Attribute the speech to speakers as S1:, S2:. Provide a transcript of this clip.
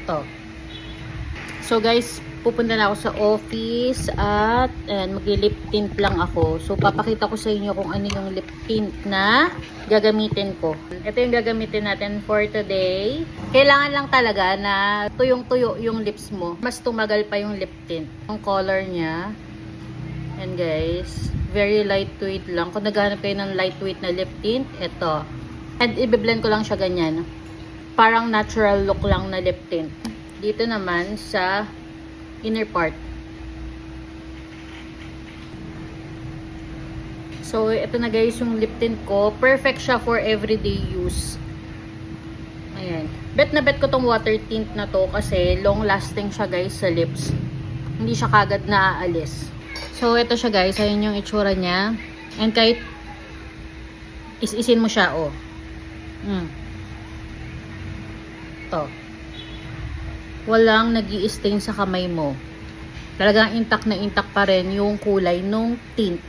S1: To. So guys, pupunta na ako sa office at mag-lip tint lang ako. So papakita ko sa inyo kung ano yung lip tint na gagamitin ko. Ito yung gagamitin natin for today. Kailangan lang talaga na tuyong-tuyo yung lips mo. Mas tumagal pa yung lip tint. Yung color niya. And guys, very lightweight lang. Kung naghahanap kayo ng lightweight na lip tint, ito. And i-blend ko lang siya ganyan. Parang natural look lang na lip tint. Dito naman sa inner part. So, ito na guys yung lip tint ko. Perfect siya for everyday use. Ayan. Bet na bet ko tong water tint na to kasi long lasting siya guys sa lips. Hindi siya kagad naaalis. So, ito siya guys. Ayun yung itsura niya. And kahit is-isin mo siya, oh. To. Walang nag-i-stain sa kamay mo. Talagang intact na intact pa rin yung kulay nung tint.